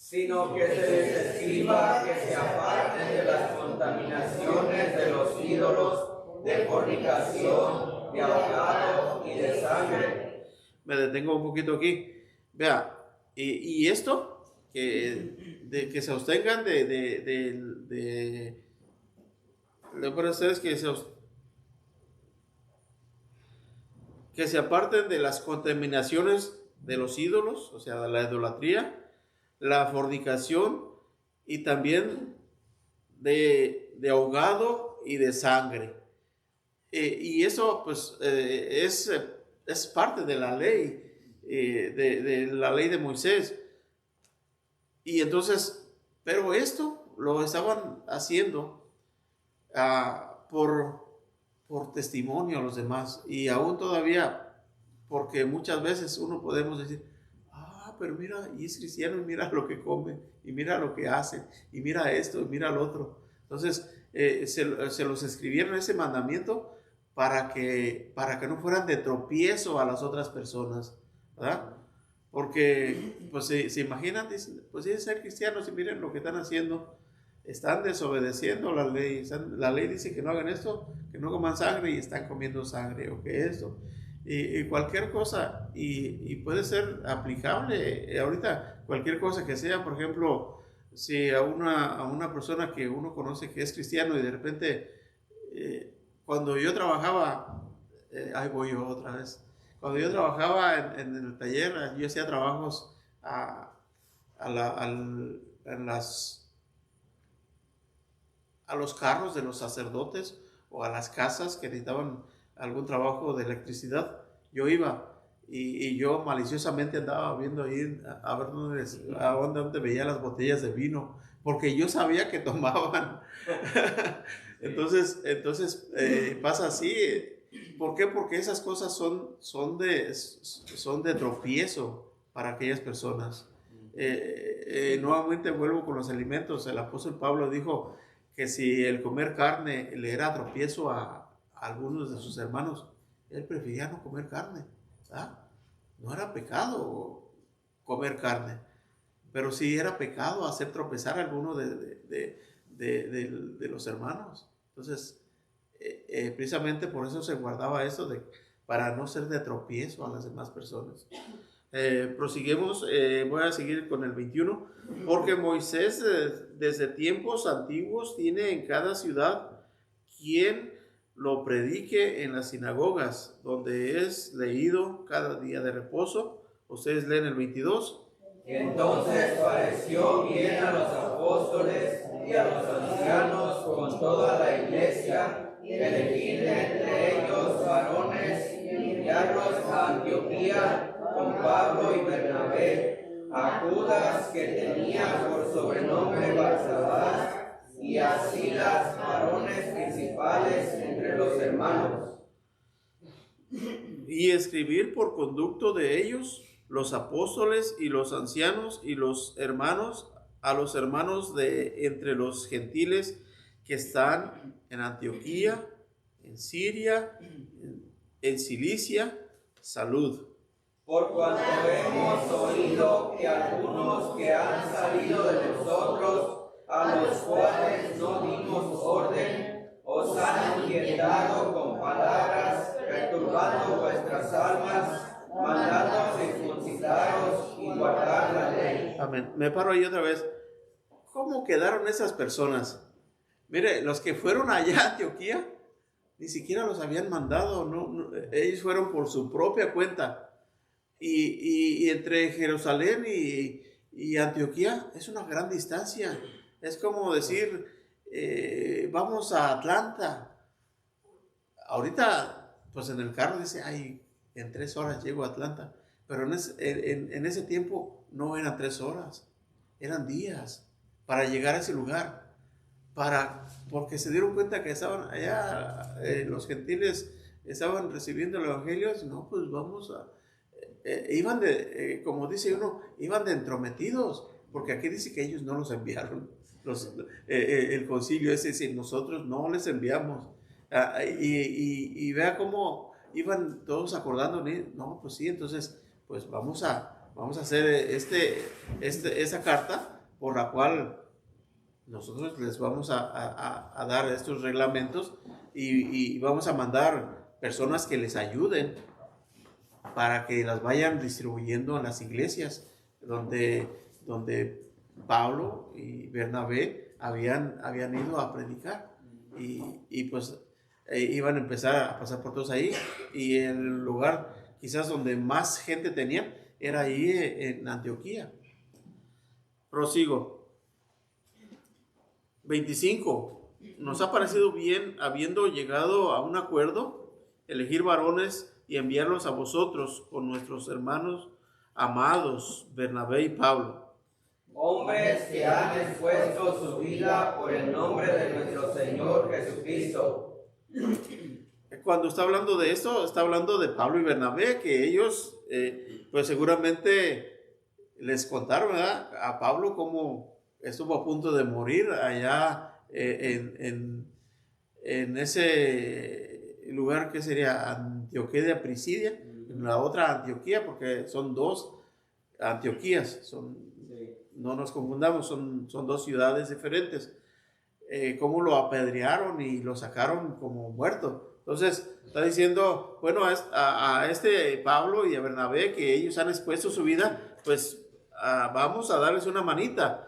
Sino que se les escriba que se aparten de las contaminaciones de los ídolos, de fornicación, de ahogado y de sangre. Me detengo un poquito aquí. Vea, y esto, que se abstengan para ustedes que se aparten de las contaminaciones de los ídolos, o sea, de la idolatría, la fornicación y también de ahogado y de sangre. Y eso, pues, es parte de la ley, de la ley de Moisés. Y entonces, pero esto lo estaban haciendo por testimonio a los demás. Y aún todavía, porque muchas veces uno podemos decir, pero mira, y es cristiano, y mira lo que come, y mira lo que hace, y mira esto, y mira lo otro. Entonces, se los escribieron ese mandamiento para que no fueran de tropiezo a las otras personas, ¿verdad? Porque, pues, se imaginan, dicen, pues, si es ser cristianos y miren lo que están haciendo, están desobedeciendo la ley. La ley dice que no hagan esto, que no coman sangre y están comiendo sangre, o que esto. Y cualquier cosa, y puede ser aplicable ahorita, cualquier cosa que sea. Por ejemplo, si a una persona que uno conoce que es cristiano y de repente, cuando yo trabajaba, ahí voy yo otra vez, cuando yo trabajaba en el taller, yo hacía trabajos a los carros de los sacerdotes o a las casas que necesitaban algún trabajo de electricidad. Yo iba y yo maliciosamente andaba viendo ahí a ver dónde veía las botellas de vino, porque yo sabía que tomaban. Entonces pasa así. ¿Por qué? Porque esas cosas son de tropiezo para aquellas personas. Nuevamente vuelvo con los alimentos. El apóstol Pablo dijo que si el comer carne le era tropiezo a algunos de sus hermanos, él prefería no comer carne, ¿verdad? No era pecado comer carne, pero sí era pecado hacer tropezar a alguno de los hermanos. Entonces, precisamente por eso se guardaba eso, para no ser de tropiezo a las demás personas. Prosiguemos, voy a seguir con el 21. Porque Moisés desde tiempos antiguos tiene en cada ciudad quien lo predique en las sinagogas, donde es leído cada día de reposo. Ustedes leen el 22. Entonces pareció bien a los apóstoles y a los ancianos con toda la iglesia elegir entre ellos varones y enviarlos a Antioquía con Pablo y Bernabé, a Judas, que tenía por sobrenombre Barsabás, y a Silas, varones principales entre los hermanos. Y escribir por conducto de ellos los apóstoles y los ancianos y los hermanos, a los hermanos de entre los gentiles que están en Antioquía, en Siria, en Cilicia, salud. Por cuanto hemos oído que algunos que han salido de nosotros, a los cuales no dimos orden, os han inquietado con palabras, perturbando vuestras almas, mandando circuncidaros y guardar la ley. Amén. Me paro ahí otra vez. ¿Cómo quedaron esas personas? Mire, los que fueron allá a Antioquía, ni siquiera los habían mandado, no, ellos fueron por su propia cuenta. Y entre Jerusalén y Antioquía es una gran distancia. Es como decir, vamos a Atlanta. Ahorita, pues en el carro dice, ay, en 3 horas llego a Atlanta. Pero en ese tiempo no eran 3 horas, eran días para llegar a ese lugar. porque se dieron cuenta que estaban allá, los gentiles estaban recibiendo el evangelio. No, pues vamos a, iban como dice uno, iban de entrometidos, porque aquí dice que ellos no los enviaron, el concilio es decir, nosotros no les enviamos. Y vea cómo iban todos acordando, no, pues sí, entonces, pues vamos a hacer esa carta por la cual nosotros les vamos a dar estos reglamentos y vamos a mandar personas que les ayuden para que las vayan distribuyendo en las iglesias donde Pablo y Bernabé habían ido a predicar. Y pues iban a empezar a pasar por todos ahí, y el lugar quizás donde más gente tenían era ahí en Antioquía. Prosigo. 25. Nos ha parecido bien, habiendo llegado a un acuerdo, elegir varones y enviarlos a vosotros con nuestros hermanos amados, Bernabé y Pablo. Hombres que han expuesto su vida por el nombre de nuestro Señor Jesucristo. Cuando está hablando de esto, está hablando de Pablo y Bernabé, que ellos, pues seguramente les contaron, ¿verdad?, a Pablo cómo estuvo a punto de morir allá en ese lugar que sería Antioquía de Pisidia, en la otra Antioquía, porque son dos Antioquías, no nos confundamos, son dos ciudades diferentes. Cómo lo apedrearon y lo sacaron como muerto. Entonces está diciendo, bueno, a este Pablo y a Bernabé, que ellos han expuesto su vida, pues vamos a darles una manita.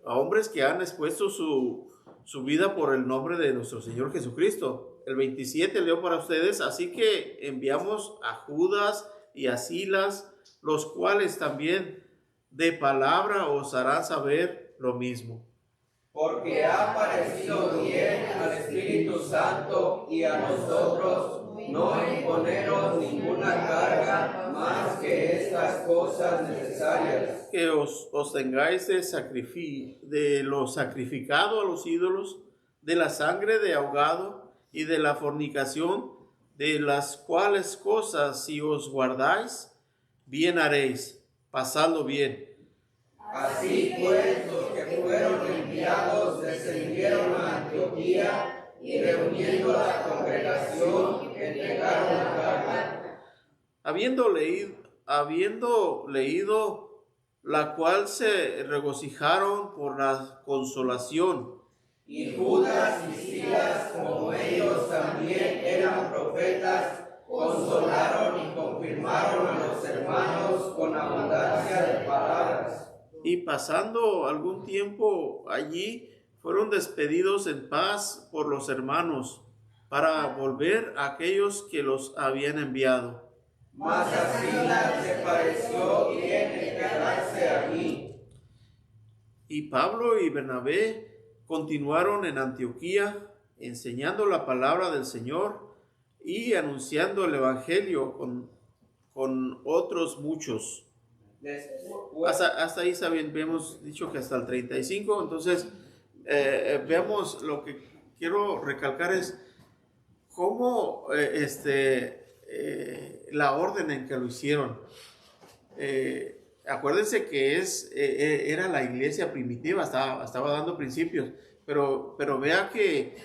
A hombres que han expuesto su vida por el nombre de nuestro Señor Jesucristo. El 27 leo para ustedes: así que enviamos a Judas y a Silas, los cuales también de palabra os harán saber lo mismo. Porque ha parecido bien al Espíritu Santo y a nosotros no imponeros ninguna carga más que estas cosas necesarias. Que os tengáis de lo sacrificado a los ídolos, de la sangre de ahogado y de la fornicación, de las cuales cosas si os guardáis, bien haréis, pasadlo bien. Así pues, los que fueron enviados descendieron a Antioquía y reuniendo la congregación entregaron la carta. Habiendo leído la cual se regocijaron por la consolación. Y Judas y Silas, como ellos también eran profetas, consolaron y confirmaron a los hermanos con abundancia de palabras. Y pasando algún tiempo allí, fueron despedidos en paz por los hermanos, para volver a aquellos que los habían enviado. Mas a Silas le pareció bien el quedarse allí. Y Pablo y Bernabé continuaron en Antioquía, enseñando la palabra del Señor y anunciando el evangelio con otros muchos. Hasta ahí hemos dicho que hasta el 35. Entonces veamos, lo que quiero recalcar es cómo la orden en que lo hicieron. Acuérdense que era la iglesia primitiva, estaba dando principios, pero vea que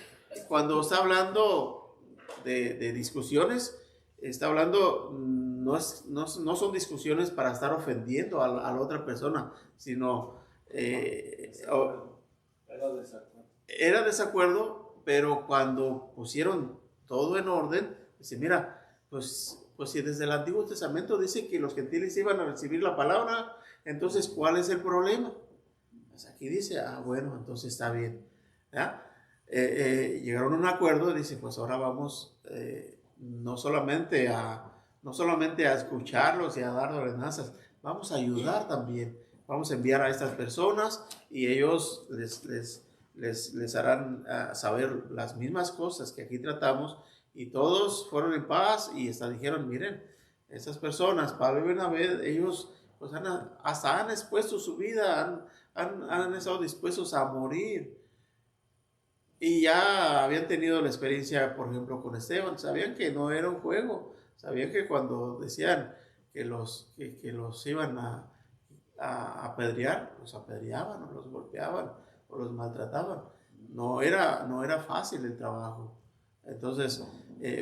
cuando está hablando de discusiones, está hablando, no son discusiones para estar ofendiendo a la otra persona, sino era desacuerdo, pero cuando pusieron todo en orden, dice, mira, pues si desde el Antiguo Testamento dice que los gentiles iban a recibir la palabra, entonces ¿cuál es el problema? Pues aquí dice, bueno, entonces está bien, ¿ya? Llegaron a un acuerdo, dice, pues ahora vamos no solamente a escucharlos y a dar ordenanzas, vamos a ayudar también, vamos a enviar a estas personas y ellos les harán saber las mismas cosas que aquí tratamos. Y todos fueron en paz y dijeron, miren, estas personas, Pablo y Bernabé, ellos pues hasta han expuesto su vida, han estado dispuestos a morir Y ya habían tenido la experiencia, por ejemplo, con Esteban. Sabían que no era un juego. Sabían que cuando decían que los iban a apedrear, los apedreaban o los golpeaban o los maltrataban. No era fácil el trabajo. Entonces,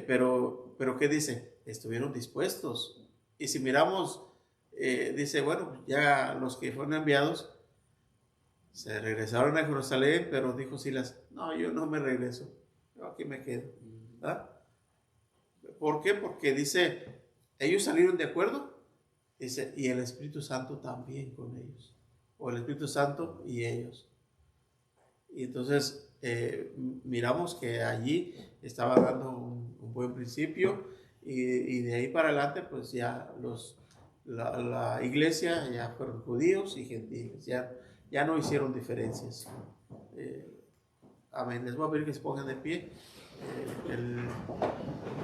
pero ¿qué dice? Estuvieron dispuestos. Y si miramos, dice, bueno, ya los que fueron enviados se regresaron a Jerusalén, pero dijo Silas, no, yo no me regreso, yo aquí me quedo. ¿Verdad? ¿Por qué? Porque dice, ellos salieron de acuerdo, dice, y el Espíritu Santo también con ellos, o el Espíritu Santo y ellos. Y entonces miramos que allí estaba dando un buen principio, y de ahí para adelante pues ya la iglesia ya fueron judíos y gentiles, ya no hicieron diferencias. Amén. Les voy a pedir que se pongan de pie.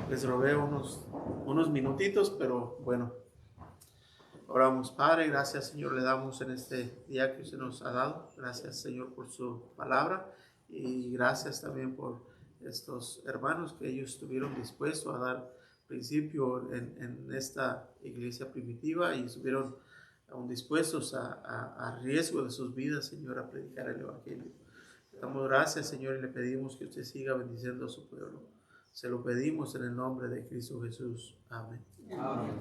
Les robé unos minutitos, pero bueno. Oramos. Padre, gracias, Señor, le damos en este día que usted nos ha dado. Gracias, Señor, por su palabra, y gracias también por estos hermanos que ellos estuvieron dispuestos a dar principio en esta iglesia primitiva, y estuvieron aún dispuestos a riesgo de sus vidas, Señor, a predicar el Evangelio. Le damos gracias, Señor, y le pedimos que usted siga bendiciendo a su pueblo. Se lo pedimos en el nombre de Cristo Jesús. Amén. Amén.